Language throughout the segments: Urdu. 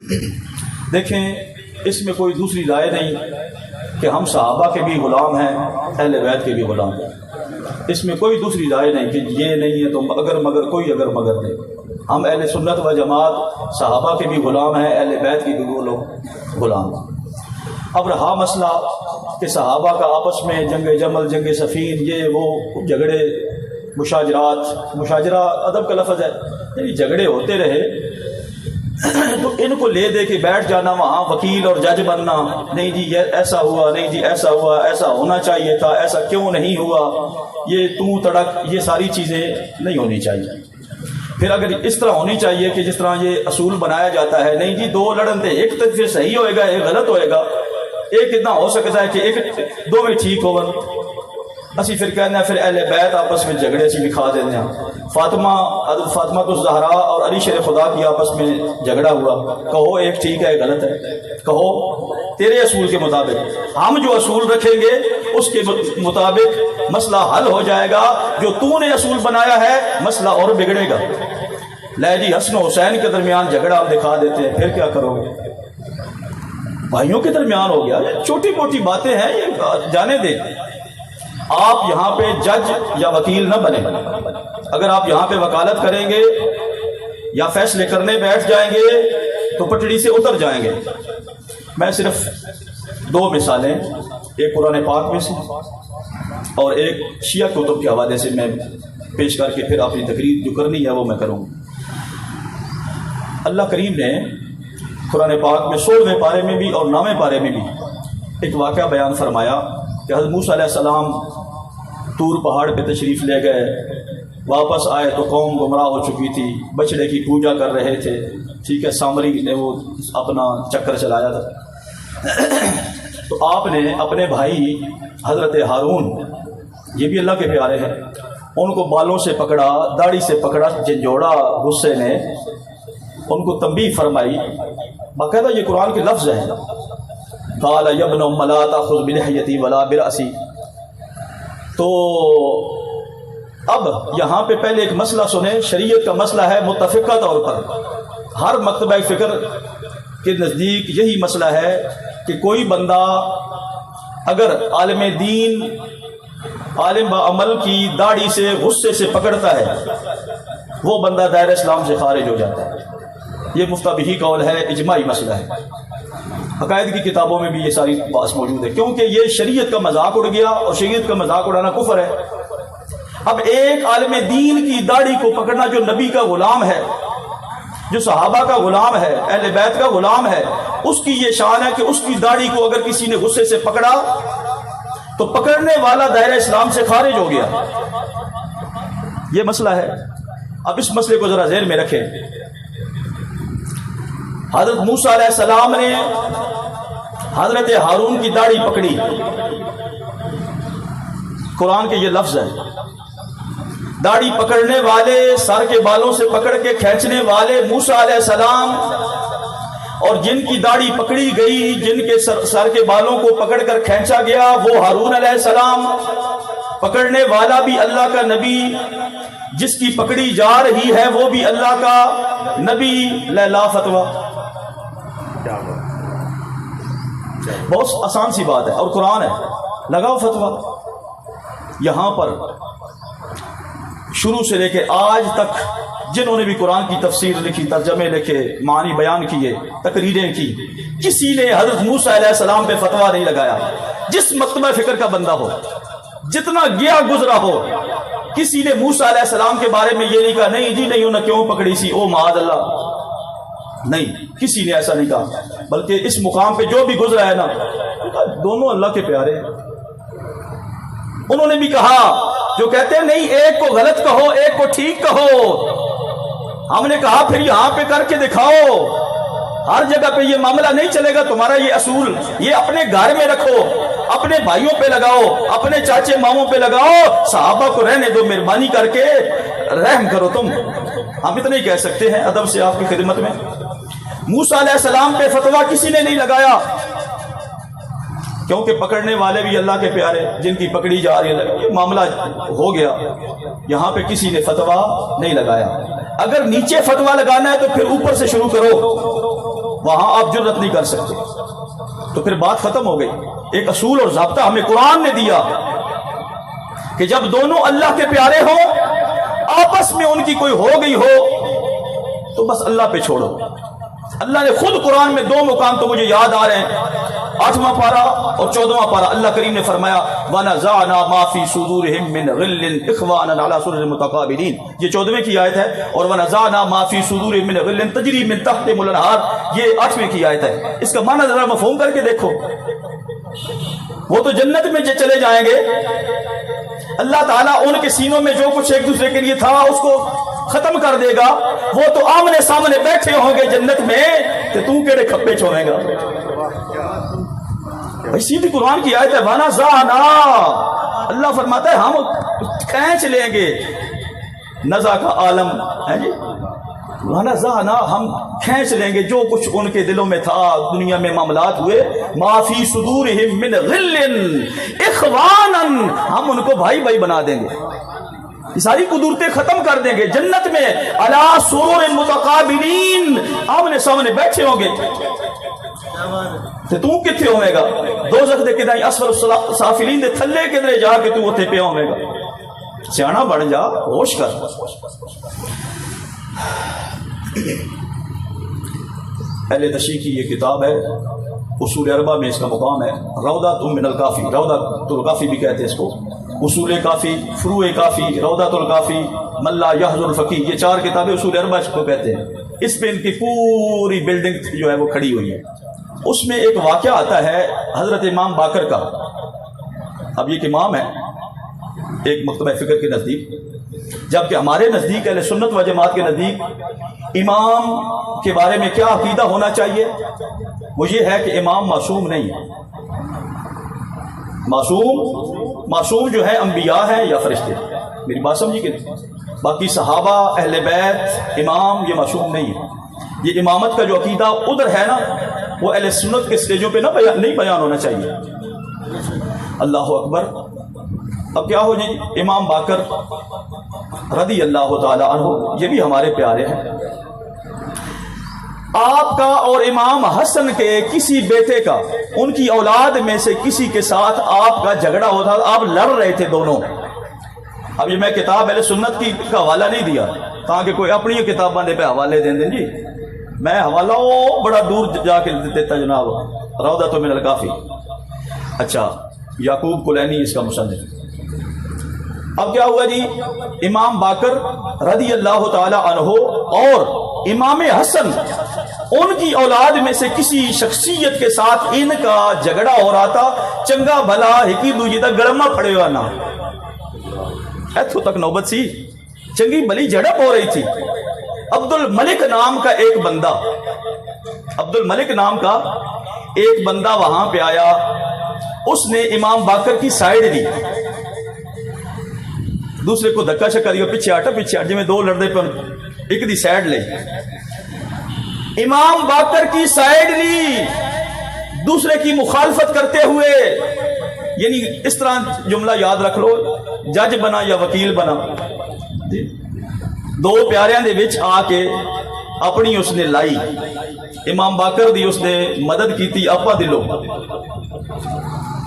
دیکھیں اس میں کوئی دوسری رائے نہیں کہ ہم صحابہ کے بھی غلام ہیں، اہل بیت کے بھی غلام ہیں، اس میں کوئی دوسری رائے نہیں کہ یہ نہیں ہے تو اگر مگر کوئی اگر مگر نہیں۔ ہم اہل سنت و جماعت صحابہ کے بھی غلام ہیں، اہل بیت کے بھی وہ لوگ غلام ہیں۔ اب رہا مسئلہ کہ صحابہ کا آپس میں جنگ جمل، جنگ صفین، یہ وہ جھگڑے، مشاجرہ ادب کا لفظ ہے، یعنی جھگڑے ہوتے رہے تو ان کو لے دے کے بیٹھ جانا وہاں وکیل اور جج بننا، نہیں جی یہ ایسا ہوا، نہیں جی ایسا ہوا، ایسا ہونا چاہیے تھا، ایسا کیوں نہیں ہوا، یہ تو تڑک، یہ ساری چیزیں نہیں ہونی چاہیے۔ پھر اگر اس طرح ہونی چاہیے کہ جس طرح یہ اصول بنایا جاتا ہے، نہیں جی دو لڑن تھے، ایک تو پھر صحیح ہوئے گا ایک غلط ہوئے گا، ایک اتنا ہو سکتا ہے کہ ایک دو میں ٹھیک ہو، اسی پھر کہنا ہے پھر اہل بیت آپس میں جھگڑے اسی دکھا دیتے ہیں۔ حضرت فاطمہ الزہرا اور علی شیر خدا کی آپس میں جھگڑا ہوا، کہو ایک ٹھیک ہے غلط ہے، کہو تیرے اصول کے مطابق، ہم جو اصول رکھیں گے اس کے مطابق مسئلہ حل ہو جائے گا، جو تو نے اصول بنایا ہے مسئلہ اور بگڑے گا۔ لے جی حسن و حسین کے درمیان جھگڑا ہم دکھا دیتے ہیں، پھر کیا کرو گے؟ بھائیوں کے درمیان ہو گیا، چھوٹی موٹی باتیں ہیں، یہ جانے دیں۔ آپ یہاں پہ جج یا وکیل نہ بنے، اگر آپ یہاں پہ وکالت کریں گے یا فیصلے کرنے بیٹھ جائیں گے تو پٹڑی سے اتر جائیں گے۔ میں صرف دو مثالیں، ایک قرآن پاک میں سے اور ایک شیعہ کتب کے حوالے سے میں پیش کر کے پھر اپنی تقریر جو کرنی ہے وہ میں کروں۔ اللہ کریم نے قرآن پاک میں 16ویں پارے میں بھی اور 9ویں پارے میں بھی ایک واقعہ بیان فرمایا کہ حضرت موسیٰ علیہ السلام طور پہاڑ پہ تشریف لے گئے، واپس آئے تو قوم گمراہ ہو چکی تھی، بچڑے کی پوجا کر رہے تھے، ٹھیک ہے، سامری نے وہ اپنا چکر چلایا تھا۔ تو آپ نے اپنے بھائی حضرت ہارون، یہ بھی اللہ کے پیارے ہیں، ان کو بالوں سے پکڑا، داڑھی سے پکڑا، جھنجھوڑا غصے نے، ان کو تنبیہ فرمائی، باقاعدہ یہ قرآن کے لفظ ہیں، قال یا ابن ام لا تاخذ بلحیتی ولا برأسی۔ تو اب یہاں پہ پہلے ایک مسئلہ سنیں، شریعت کا مسئلہ ہے متفقہ طور پر، ہر مکتبہ فکر کے نزدیک یہی مسئلہ ہے کہ کوئی بندہ اگر عالم دین، عالم بعمل کی داڑھی سے غصے سے پکڑتا ہے، وہ بندہ دائرہ اسلام سے خارج ہو جاتا ہے۔ یہ مفتبی قول ہے، اجماعی مسئلہ ہے، عقائد کی کتابوں میں بھی یہ ساری بات موجود ہے، کیونکہ یہ شریعت کا مذاق اڑ گیا اور شریعت کا مذاق اڑانا کفر ہے۔ اب ایک عالم دین کی داڑھی کو پکڑنا جو نبی کا غلام ہے، جو صحابہ کا غلام ہے، اہل بیت کا غلام ہے، اس کی یہ شان ہے کہ اس کی داڑھی کو اگر کسی نے غصے سے پکڑا تو پکڑنے والا دائرہ اسلام سے خارج ہو گیا۔ یہ مسئلہ ہے۔ اب اس مسئلے کو ذرا ذہن میں رکھیں۔ حضرت موسیٰ علیہ السلام نے حضرت ہارون کی داڑھی پکڑی، قرآن کے یہ لفظ ہے، داڑھی پکڑنے والے، سر کے بالوں سے پکڑ کے کھینچنے والے موسیٰ علیہ السلام، اور جن کی داڑھی پکڑی گئی، جن کے سر کے بالوں کو پکڑ کر کھینچا گیا، وہ ہارون علیہ السلام۔ پکڑنے والا بھی اللہ کا نبی، جس کی پکڑی جا رہی ہے وہ بھی اللہ کا نبی۔ لا فتویٰ، بہت آسان سی بات ہے، اور قرآن ہے، لگاؤ فتویٰ۔ یہاں پر شروع سے لے کے آج تک جنہوں نے بھی قرآن کی تفسیر لکھی، ترجمے لکھے، معنی بیان کیے، تقریریں کی، کسی نے حضرت موسیٰ علیہ السلام پہ فتویٰ نہیں لگایا۔ جس مکتبہ فکر کا بندہ ہو، جتنا گیا گزرا ہو، کسی نے موسیٰ علیہ السلام کے بارے میں یہ نہیں کہا نہیں جی نہیں انہیں کیوں پکڑی سی، او معاذ اللہ، نہیں، کسی نے ایسا نہیں کہا، بلکہ اس مقام پہ جو بھی گزرا ہے نا، دونوں اللہ کے پیارے ہیں۔ انہوں نے بھی کہا، جو کہتے ہیں نہیں ایک کو غلط کہو ایک کو ٹھیک کہو، ہم نے کہا پھر یہاں پہ کر کے دکھاؤ، ہر جگہ پہ یہ معاملہ نہیں چلے گا، تمہارا یہ اصول یہ اپنے گھر میں رکھو، اپنے بھائیوں پہ لگاؤ، اپنے چاچے ماموں پہ لگاؤ، صحابہ کو رہنے دو، مہربانی کر کے رحم کرو تم۔ ہم اتنا ہی کہہ سکتے ہیں ادب سے آپ کی خدمت میں۔ موسیٰ علیہ السلام پہ فتویٰ کسی نے نہیں لگایا، کیونکہ پکڑنے والے بھی اللہ کے پیارے، جن کی پکڑی جا رہی ہے، یہ معاملہ ہو گیا، یہاں پہ کسی نے فتویٰ نہیں لگایا۔ اگر نیچے فتویٰ لگانا ہے تو پھر اوپر سے شروع کرو، وہاں آپ جرت نہیں کر سکتے. تو پھر بات ختم ہو گئی. ایک اصول اور ضابطہ ہمیں قرآن نے دیا کہ جب دونوں اللہ کے پیارے ہوں, آپس میں ان کی کوئی ہو گئی ہو, تو بس اللہ پہ چھوڑو. اللہ نے خود قرآن میں 2 مقام تو مجھے یاد آ رہے ہیں, 8واں پارہ اور 14واں پارہ. اللہ کریم نے فرمایا وَنَزَعْنَا مَا فِي صُدُورِهِم مِّنْ غِلٍّ إِخْوَانًا عَلَىٰ سُرُرٍ مُتَقَابِلِينَ. یہ 14ویں کی آیت ہے. اور وَنَزَعْنَا مَا فِي صُدُورِهِم مِّنْ غِلٍّ تَجْرِي مِن تَحْتِهِمُ الْأَنْهَارُ, یہ 8ویں کی آیت ہے. اس کا معنی ذرا مفہوم کر کے دیکھو. وہ تو جنت میں چلے جائیں گے, اللہ تعالیٰ ان کے سینوں میں جو کچھ ایک دوسرے کے لیے تھا اس کو ختم کر دے گا. وہ تو آمنے سامنے بیٹھے ہوں گے جنت میں, تو تو کیڑے کھپے چھوڑے گا. بھائی سیدھی قرآن کی آیت ہے. وَنَزَعْنَا, اللہ فرماتا ہے ہم کھینچ لیں گے. نزع کا عالم ہے جی. وَنَزَعْنَا, ہم کھینچ لیں گے جو کچھ ان کے دلوں میں تھا, دنیا میں معاملات ہوئے. مَا فِي صُدُورِهِم مِّنْ غِلٍّ إِخْوَانًا, ہم ان کو بھائی بھائی بنا دیں گے. یہ ساری قدرتیں ختم کر دیں گے. جنت میں عَلَىٰ سُرُرٍ مُتَقَابِلِينَ, آمنے سامنے بیٹھے ہوں گے. تو کتنے ہوئے گا دوزخ دے کدائیں اسفل السافلین دے تھلے کدھرے جا کے تو اتنے پہ ہوئے گا. سیانا بن جا, ہوش کر. اہل تشریح کی یہ کتاب ہے, اصول اربع میں اس کا مقام ہے. روضۃ من الکافی, روضۃ الکافی بھی کہتے ہیں اس کو. اصول کافی, فروع کافی, روضۃ الکافی, من لا یحظ الفقیہ, یہ 4 کتابیں اصول اربع اس کو کہتے ہیں. اس پہ ان کی پوری بلڈنگ جو ہے وہ کھڑی ہوئی ہے. اس میں ایک واقعہ آتا ہے حضرت امام باقر کا. اب یہ امام ہے ایک مکتبہ فکر کے نزدیک, جبکہ ہمارے نزدیک اہل سنت و جماعت کے نزدیک امام کے بارے میں کیا عقیدہ ہونا چاہیے, وہ یہ ہے کہ امام معصوم نہیں ہے. معصوم جو ہے انبیاء ہیں یا فرشتے. میری بات سمجھی کہ باقی صحابہ, اہل بیت, امام یہ معصوم نہیں ہے. یہ امامت کا جو عقیدہ ادھر ہے نا, وہ اہل سنت کے سٹیجوں پہ نہیں بیان ہونا چاہیے. اللہ اکبر. اب کیا ہو جی, امام باقر رضی اللہ تعالی عنہ, یہ بھی ہمارے پیارے ہیں. آپ کا اور امام حسن کے کسی بیٹے کا, ان کی اولاد میں سے کسی کے ساتھ آپ کا جھگڑا ہوتا, آپ لڑ رہے تھے دونوں. اب یہ میں کتاب اہل سنت کی کا حوالہ نہیں دیا تاکہ کوئی اپنی کتاباں دے پہ حوالے دیں دیں جی. میں حوالہ وہ بڑا دور جا کے دیتا جناب, روضۃ من الکافی. اچھا, یعقوب کلینی اس کا مصنف. اب کیا ہوا جی, امام باقر رضی اللہ تعالی عنہ اور امام حسن, ان کی اولاد میں سے کسی شخصیت کے ساتھ ان کا جھگڑا ہو رہا تھا. چنگا بھلا ہکی دوجی تک گڑما پڑے ہوا نا, ایتھوں تک نوبت سی, چنگی بھلی جھڑپ ہو رہی تھی. عبد الملک نام کا ایک بندہ, عبد الملک نام کا ایک بندہ وہاں پہ آیا. اس نے امام باقر کی سائیڈ لی, دوسرے کو دھکا شکا دیا, پیچھے ہٹ پیچھے ہٹ, جی میں 2 لڑدے پر ایک دی سائیڈ لے. امام باقر کی سائیڈ لی دوسرے کی مخالفت کرتے ہوئے. یعنی اس طرح جملہ یاد رکھ لو, جج بنا یا وکیل بنا, 2 پیاریاں دے وچ آ کے اپنی اس نے لائی. امام باقر دی اس نے مدد کی تھی آپا دلو.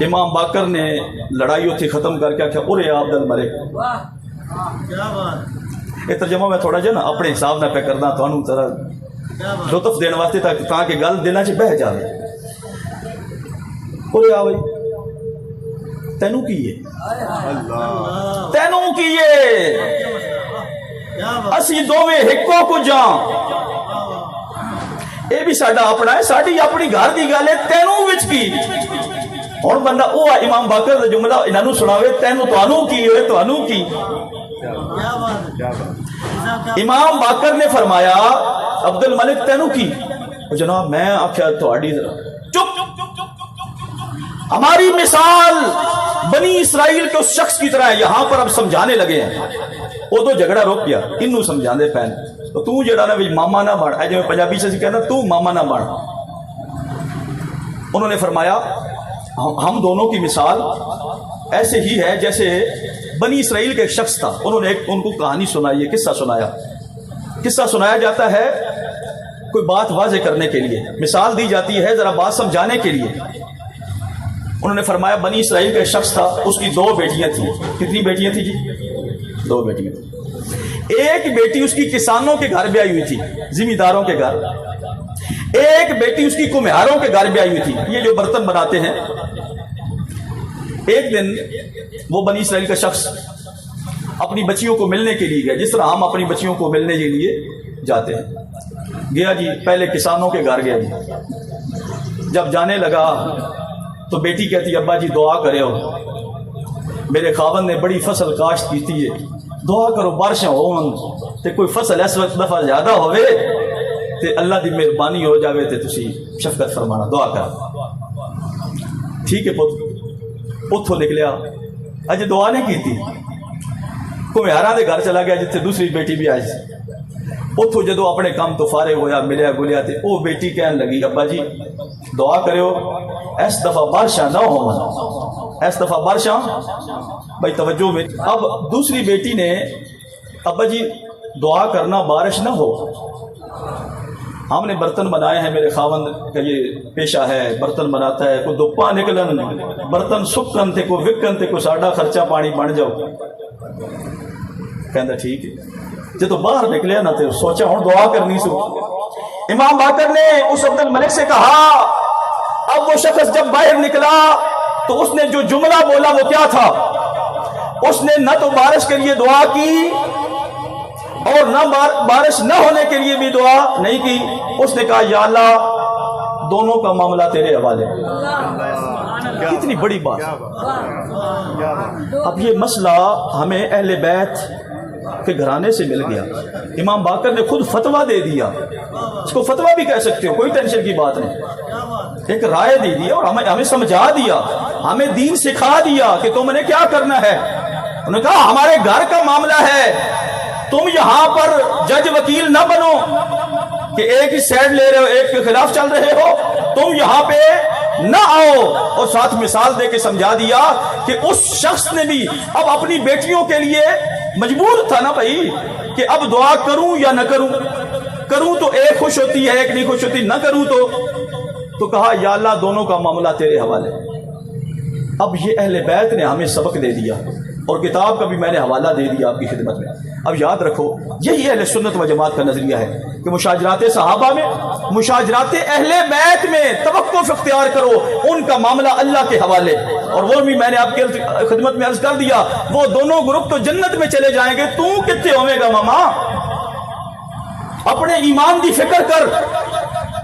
امام باقر نے لڑائی اتھی ختم کر کے آخیا اورے عبد الملک. یہ ترجمہ میں تھوڑا جا نا اپنے حساب نہ پہ کرنا تھانوں ذرا لطف دین واسطے تاکہ گل دلوں چ بہ جائے. اورے آ بھائی, تینوں کی ہے, تینوں کی ہے, اسی دوویں ہکو کو جاں. یہ بھی ساڈا اپنا ہے, ساڈی اپنی گھر دی گل ہے, تینوں وچ کی. ہوں بندہ وہ امام باقر کا جملہ انہوں سناوے, تینوں تانوں کی ہوئے, تانوں کی. امام باقر نے فرمایا عبد الملک تینوں کی. جناب میں آخیا تھوڑی چپ, ہماری مثال بنی اسرائیل کے اس شخص کی طرح ہے. یہاں پر اب سمجھانے لگے ہیں, وہ تو جھگڑا روک گیا, انہوں سمجھا دے پہن. تو جڑا نا ماما نہ بن, جو میں پنجابی سے کہنا تو ماما نہ بن. انہوں نے فرمایا ہم دونوں کی مثال ایسے ہی ہے جیسے بنی اسرائیل کا ایک شخص تھا. انہوں نے ان کو کہانی سنائی, ہے قصہ سنایا. قصہ سنایا جاتا ہے کوئی بات واضح کرنے کے لیے مثال دی جاتی ہے ذرا بات سمجھانے کے لیے. انہوں نے فرمایا بنی اسرائیل کا ایک شخص تھا, اس کی 2 بیٹیاں تھیں. کتنی بیٹیاں تھیں جی؟ 2 بیٹیاں تھیں. ایک بیٹی اس کی کسانوں کے گھر بیائی ہوئی تھی, زمینداروں کے گھر. ایک بیٹی اس کی کمہاروں کے گھر بیائی ہوئی تھی, یہ جو برتن بناتے ہیں. ایک دن وہ بنی اسرائیل کا شخص اپنی بچیوں کو ملنے کے لیے گیا, جس طرح ہم اپنی بچیوں کو ملنے کے لیے جاتے ہیں. گیا جی, پہلے کسانوں کے گھر گیا جی. جب جانے لگا تو بیٹی کہتی ابا جی دعا کرے ہو, میرے خاوند نے بڑی فصل کاشت کی تھی, دعا کرو بارشیں ہون تے کوئی فصل اس وقت دفعہ زیادہ ہوئے تے اللہ دی مہربانی ہو جاوے تے تسی شفقت فرمانا, دعا کر. ٹھیک ہے پت, اتھوں نکلیا, اجے دعا نہیں کی تھی. کمہاراں دے گھر چلا گیا جتھے دوسری بیٹی بھی آئی. اتھوں جدو اپنے کام تو فارغ ہویا, ملیا گلیا تے او بیٹی کہن لگی ابا جی دعا کریو اس دفعہ بارشاں نہ ہون, اس دفعہ بارشاں. بھائی توجہ میں. اب دوسری بیٹی نے ابا جی دعا کرنا بارش نہ ہو, ہم نے برتن بنائے ہیں, میرے خاوند کا یہ پیشہ ہے, برتن بناتا ہے, کوئی دپا نکلن برتن سکن تے کوئی وکن تے کوئی ساڈا خرچہ پانی بن جاؤ. کہندا ٹھیک ہے. جدو باہر نکلیا نا تے سوچا ہوں دعا کرنی سو. امام باقر نے اس عبد الملک سے کہا, اب وہ شخص جب باہر نکلا تو اس نے جو جملہ بولا وہ کیا تھا؟ اس نے نہ تو بارش کے لیے دعا کی اور نہ بارش نہ ہونے کے لیے بھی دعا نہیں کی. اس نے کہا یا اللہ دونوں کا معاملہ تیرے حوالے. کتنی بڑی بات. اب یہ مسئلہ ہمیں اہل بیت کے گھرانے سے مل گیا. امام باقر نے خود فتویٰ دے دیا, اس کو فتویٰ بھی کہہ سکتے ہو, کوئی ٹینشن کی بات نہیں. ایک رائے دے دی اور ہمیں سمجھا دیا, ہمیں دین سکھا دیا کہ تم نے کیا کرنا ہے. انہوں نے کہا ہمارے گھر کا معاملہ ہے, تم یہاں پر جج وکیل نہ بنو کہ ایک ہی سائڈ لے رہے ہو, ایک کے خلاف چل رہے ہو. تم یہاں پہ نہ آؤ. اور ساتھ مثال دے کے سمجھا دیا کہ اس شخص نے بھی اب اپنی بیٹیوں کے لیے مجبور تھا نا بھائی کہ اب دعا کروں یا نہ کروں. کروں تو ایک خوش ہوتی ہے, ایک نہیں خوش ہوتی. نہ کروں تو کہا یا اللہ دونوں کا معاملہ تیرے حوالے. اب یہ اہل بیت نے ہمیں سبق دے دیا اور کتاب کا بھی میں نے حوالہ دے دیا آپ کی خدمت میں. اب یاد رکھو یہی اہل سنت و جماعت کا نظریہ ہے کہ مشاجرات صحابہ میں, مشاجرات اہل بیت میں توقف اختیار کرو, ان کا معاملہ اللہ کے حوالے. اور وہ بھی میں نے آپ کی خدمت میں عرض کر دیا, وہ دونوں گروپ تو جنت میں چلے جائیں گے, تو کتنے ہوئے گا ماما. اپنے ایمان دی فکر کر,